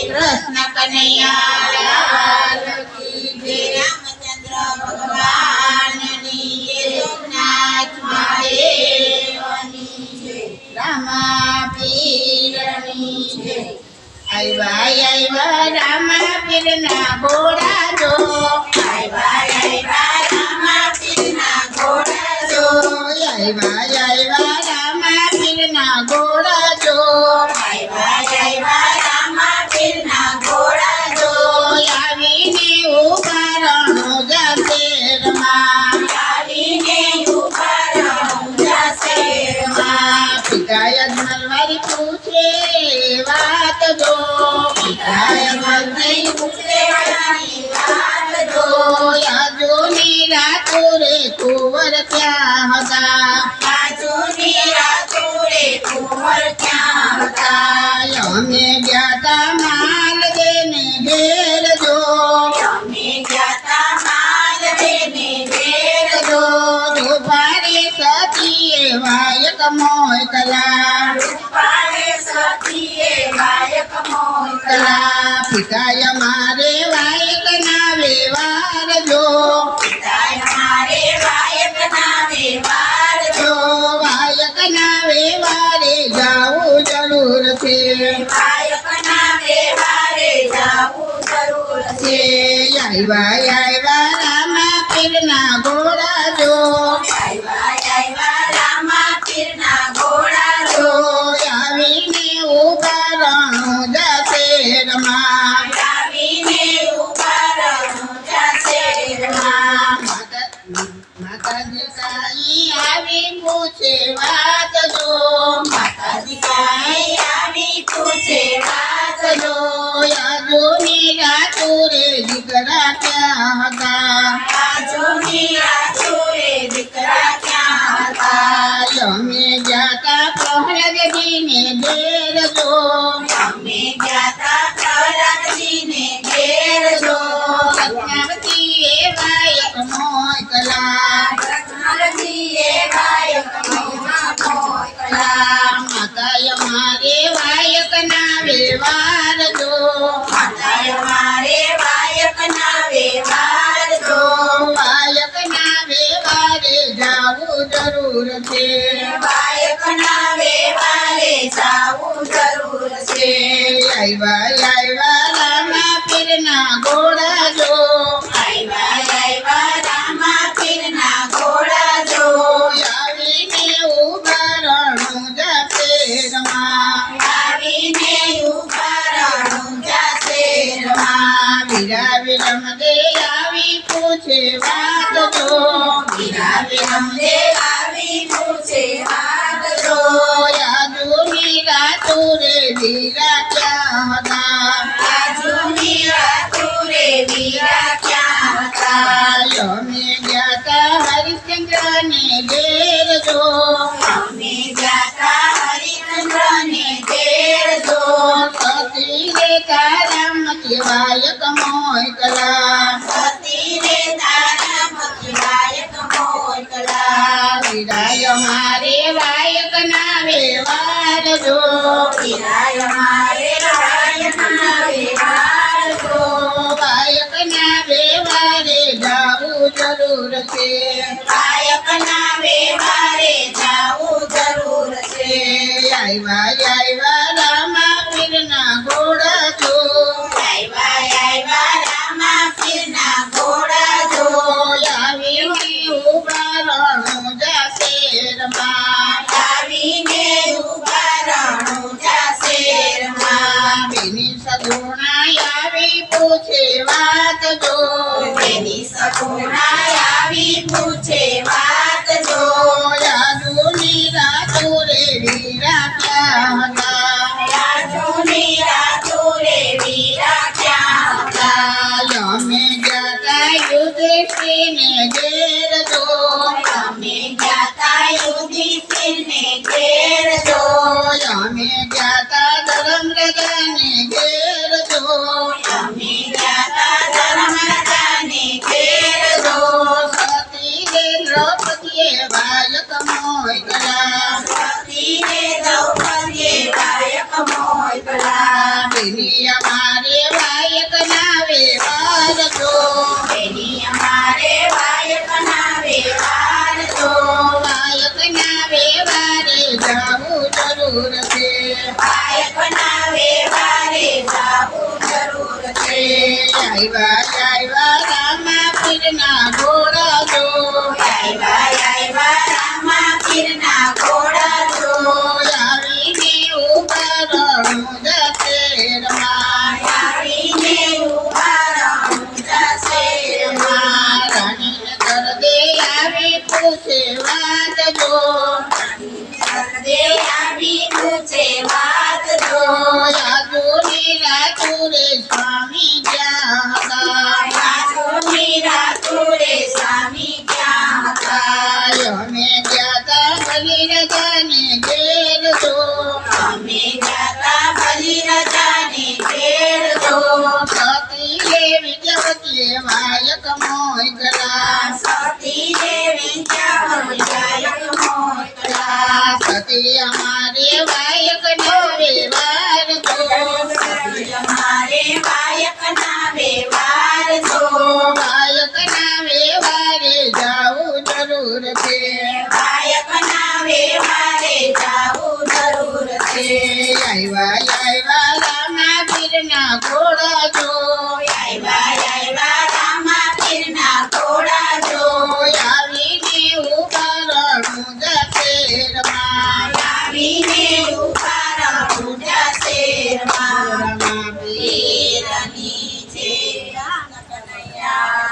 કૃષ્ણ કનૈયા લાલ કી જય. રામચંદ્ર ભગવાનની જય. સોમનાથ મહાદેવની જય. રામા પીરની જય. આવ્યા રામા પીરના ઘોડા જો. આવ્યા રામા પીરના ઘોડા જો. આવ્યા રામા પીરના ઘોડા જો. આવ્યા રામા પીરના ઘોડા જો. આવીને ઉભા રણુજા શેરમાં. આવીને ઉભા રણુજા શેરમાં. પિતાએ મલવારી પૂછે વાત જો. પિતાએ મલવારી પૂછે વાત જો. યાજોની રાતો રે કુંવર ક્યાં હતા. યાજોની રાતો રે કુંવર ક્યાં હતા. અમે ગયા તા માલ દેને ઘેર જો. અમે ગયા તા માલ દેને ઘેર જો. રૂપાળી સતીએ વાયક મોકલા. રૂપાળી સતીએ વાયક મોકલા. પિતાએ મારે વાયક ના વ્યવહાર જો. પિતાએ મારે વાયક ના વ્યવહાર જો. વાયક ના વ્યવહારે જાવું જરૂર છે. વાયક ના વ્યવહારે જાવું જરૂર છે. આવ્યા રામા પીરના ઘોડા જો. આવ્યા રામા પીરના ઘોડા જો. આવીને ઉભા રણુજા શેરમાં. આવીને ઉભા રણુજા શેરમાં. માતાજી કાઈ આવી પૂછે વાત જો. માતાજી કાઈ આવી પૂછે વાત જો. યાજોની રાતો રે દીકરા ક્યાં હતા. યાજોની રાતો રે દીકરા ક્યાં હતા. અમે જાતા પ્રહલાદજીને ઘેર જો. અમે જાતા પ્રહલાદજીને ઘેર જો. રત્નાવતીએ વાયક મોકલા. રત્નાવતીએ વાયક મોકલા. માતાએ મારે વાયક ના વ્યવહાર જો. માતાએ મારે વાયક ના વ્યવહાર જો. વાયક ના વ્યવહારે જાવું જરૂર છે. વાયક ના વ્યવહારે જાવું જરૂર છે. આવ્યા રામા પીરના ઘોડા જો. આવ્યા રામા પીરના ઘોડા જો. આવીને ઉભા રણુજા શેરમાં. આવીને ઉભા રણુજા શેરમાં. વીરા વિરમ દે આવી પૂછે વાત જો. વીરા વિરમ દે આવી પૂછે વાત જો. યાજોની રાતો રે વીરા ક્યાં હતા. યાજોની રાતો રે વીરા ક્યાં હતા. અમે ગયા તા હરિશ્ચંદ્રને ઘેર જો. અમે ગયા તા હરિશ્ચંદ્રને ઘેર જો. સતી રે તારા મતી વાયક મોકલા. સતી રે તારા મતી વાયક મોકલા. વીરાય મારે વાયક ના વ્યવહાર જો. વીરાય મારે વાયક ના વ્યવહાર જો. વાયક ના વ્યવહારે જાવું જરૂર છે. વાયક ના વ્યવહારે જાવું જરૂર છે. આવ્યા રામા પીરના ઘોડા જો. આવ્યા રામા પીરના ઘોડા જો. આવીને ઉભા રણુજા શેરમાં. આવીને ઉભા રણુજા શેરમાં. બેની સગુણા આવી પૂછે વાત જો. બેની સગુણા આવી પૂછે વાત જો. યાજોની રાતો રે વીરા ક્યાં હતા. યાજોની રાતો રે વીરા ક્યાં હતા. અમે જાતા યુધિષ્ઠિરને ઘેર જો. અમે જાતા યુધિષ્ઠિરને ઘેર જો. અમે જાતા ધર્મરાજાને ઘેર જો. અમે જાતા ધર્મરાજાને ઘેર જો. સતી રે દ્રૌપદીએ વાયક મોકલા. સતી રે દ્રૌપદીએ વાયક મોકલા. બેની અમારે જાવું જરૂર છે. ગાયકના વેવારે જાવું જરૂર છે. આવ્યા રામા પીરના ઘોડા જો. આવ્યા રામા પીરના ઘોડા જો. આવીને ઉભા રહું જશેરમાં. આવીને ઉભા રહું જશેરમાં. રાણીને કરદે આવી પૂછે વાત જો. દે આવી પૂછે વાત જો. યાદોની રાતુરે સ્વામી જ્યાં હતા. રાજુની રાતુરે સ્વામી ક્યાં હતા. અમે ગયા તા બલિરાજાને ઘેર જો. અમે જાતા બલિરાજાને ઘેર જો. સતી દેવી જવતીએ વાયક મોકલા. સતી દેવી ત્યાં ગાયક મોકલા. સતી અમારે વાયક નો વ્યવહાર જો. અમારે વાયકના વ્યવહાર જો. વાયકના વ્યવહારે જાવું જરૂર છે. વાયકના વ્યવહારે જાવું જરૂર છે. આવ્યા રામા પીરના ઘોડા જો. આવ્યા રામા પીરના ઘોડા જો. આવીને ઉભા રહું જશેરમાં. આવીને ઉભા રહું જશેરમાં. રામા પીર પીરની છે કનૈયા